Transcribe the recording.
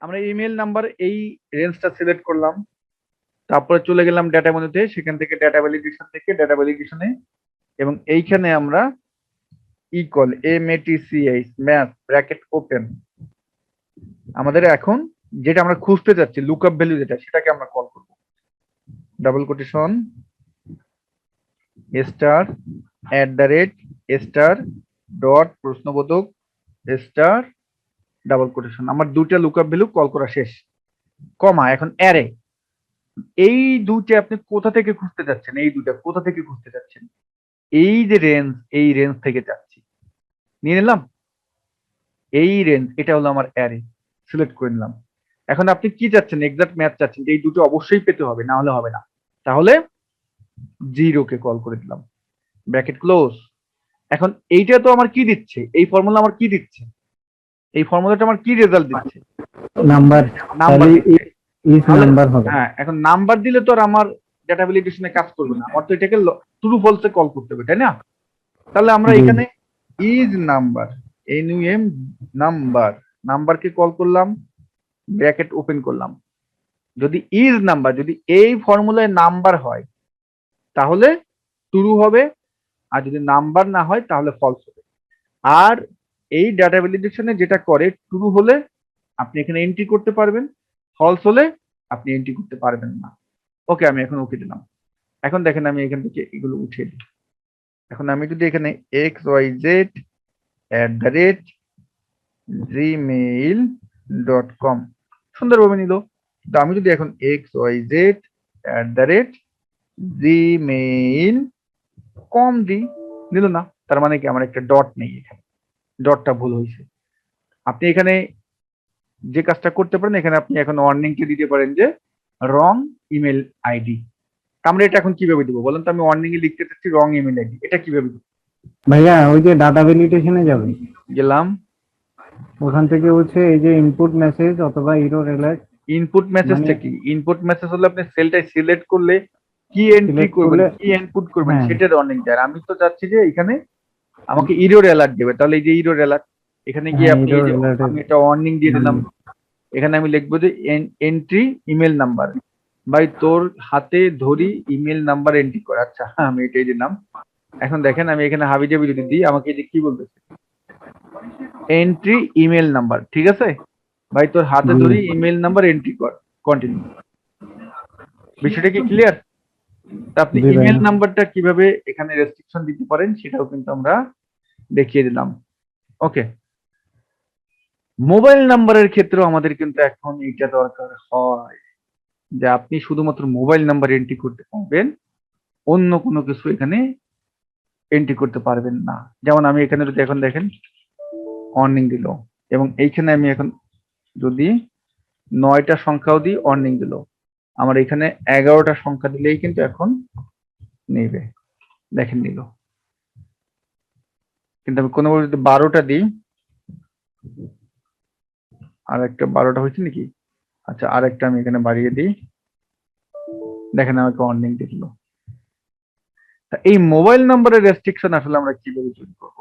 আমরা email number এই রেঞ্জটা সিলেক্ট করলাম, তারপরে চলে গেলাম ডেটা মেনুতে, সেখান থেকে ডেটা ভ্যালিডেশন থেকে ডেটা ভ্যালিডেশনে, এবং এইখানে আমরা equal MATCH math bracket open, আমাদের এখন যেটা আমরা খুঁজতে যাচ্ছি লুকআপ ভ্যালু যেটা, সেটাকে আমরা কল করব। Double quotation star @ star dot প্রশ্নবোধক স্টার ডাবল কোটেশন, আমার দুইটা লুকআপ ভ্যালু কল করা শেষ, কমা, এখন অ্যারে। এই দুইটা আপনি কোথা থেকে খুঁজতে যাচ্ছেন, এই দুইটা কোথা থেকে খুঁজতে যাচ্ছেন, এই যে রেঞ্জ, এই রেঞ্জ থেকে যাচ্ছি, নিয়ে নিলাম এই রেঞ্জ, এটা হলো আমার অ্যারে, সিলেক্ট করে নিলাম। এখন আপনি কি চাচ্ছেন, এক্সাক্ট ম্যাথ চাচ্ছেন, এই দুটো অবশ্যই পেতে হবে, না হলে হবে না, তাহলে 0 কে কল করে দিলাম, ব্র্যাকেট ক্লোজ। এখন এইটা তো আমার কি দিচ্ছে, এই ফর্মুলা আমার কি দিচ্ছে, এই ফর্মুলাটা আমার কি রেজাল্ট দিচ্ছে, নাম্বার। নাম্বার দিচ্ছে। ইজ নাম্বার হবে। হ্যাঁ, এখন নাম্বার দিলে তো আর আমার ডেটা ভ্যালিডেশনে কাজ করবে না, আমার তো এটাকে ট্রু ফলসে কল করতে হবে, তাই না? তাহলে আমরা এখানে ইজ নাম্বার, NUM নাম্বার, নাম্বারকে কল করলাম, ব্র্যাকেট ওপেন করলাম। যদি ইজ নাম্বার, যদি এই ফর্মুলায় নাম্বার হয় তাহলে ট্রু হবে, আর যদি নাম্বার না হয় তাহলে ফলস হবে। আর এই ডাটা ভ্যালিডেশনে যেটা করে, ট্রু হলে আপনি এখানে এন্ট্রি করতে পারবেন, ফলস হলে আপনি এন্ট্রি করতে পারবেন না। ওকে, আমি এখন ওকে দিলাম। এখন দেখেন আমি এখান থেকে এগুলো উঠিয়ে দিই। এখন আমি যদি এখানে xyz@gmail.com সুন্দরভাবে নিল। তো আমি যদি এখন xyz@gmail.com দিই, নিল না, তার মানে কি আমার একটা ডট নেই, এখানে ডটটা ভুল হয়েছে। আপনি এখানে যে কাজটা করতে পারেন, এখানে আপনি এখন ওয়ার্নিংকে দিতে পারেন যে রং ইমেল আইডি। আমরা এটা এখন কিভাবে দিব বলেন তো? আমি ওয়ার্নিং এ লিখতে চাচ্ছি রং ইমেল আইডি, এটা কিভাবে দিব? ভাইয়া ওই যে ডাটা ভ্যালিডেশনে যাবে, গেলাম, ওখান থেকে হচ্ছে এই যে ইনপুট মেসেজ অথবা এরর অ্যালার্ট। ইনপুট মেসেজটা কি? ইনপুট মেসেজ হলো আপনি সেলটা সিলেক্ট করলে কি এন্ট্রি Select করবেন, করলে, কি ইনপুট করবেন, হ্যাঁ। সেটার ওয়ার্নিং দেয়। আর আমি তো চাচ্ছি যে এখানে আমাকে ইরর অ্যালার্ট দেবে, তাহলে এই যে ইরর অ্যালার্ট, এখানে গিয়ে হ্যাঁ, আপনি এই error যে alert আমি একটা ওয়ার্নিং দিয়ে দিলাম, এখানে আমি লিখবো যে এন্ট্রি ইমেল নাম্বার, ভাই তোর হাতে ধরি ইমেল নাম্বার এন্ট্রি কর। আচ্ছা, আমি এটাই দিলাম। এখন দেখেন আমি এখানে হাবিজাবি যদি দিই, আমাকে এই যে কি বলতেছে, এন্ট্রি ইমেল নাম্বার, ঠিক আছে ভাই তোর হাতে ধরি ইমেল নাম্বার এন্ট্রি কর, কন্টিনিউ। বিষয়টা কি ক্লিয়ার? আপনি জি ভাইয়া। ইমেল নাম্বারটা কিভাবে এখানে রেস্ট্রিকশন দিতে পারেন সেটাও কিন্তু আমরা দেখিয়ে দিলাম। ওকে, মোবাইল নাম্বারের ক্ষেত্রেও আমাদের কিন্তু এখন এটা দরকার হয় যে আপনি শুধুমাত্র মোবাইল নাম্বার এন্ট্রি করতে পারবেন, অন্য কোনো কিছু এখানে এন্ট্রি করতে পারবেন না। যেমন আমি এখানে যদি এখন দেখেন ওয়ার্নিং দিল, এবং এইখানে আমি এখন যদি 9টা সংখ্যাও দিই, ওয়ার্নিং দিল। আমার এখানে 11টা সংখ্যা দিলেই কিন্তু এখন নেবে, দেখেন নিল। কিন্তু আমি কোনো যদি 12টা দিই, আর একটা 12টা হয়েছে নাকি? আচ্ছা, আর একটা আমি এখানে বাড়িয়ে দিই, দেখেন আমাকে ওয়ার্নিং দিল। এই মোবাইল নাম্বারের রেস্ট্রিকশন আসলে আমরা কিভাবে চুরি করব?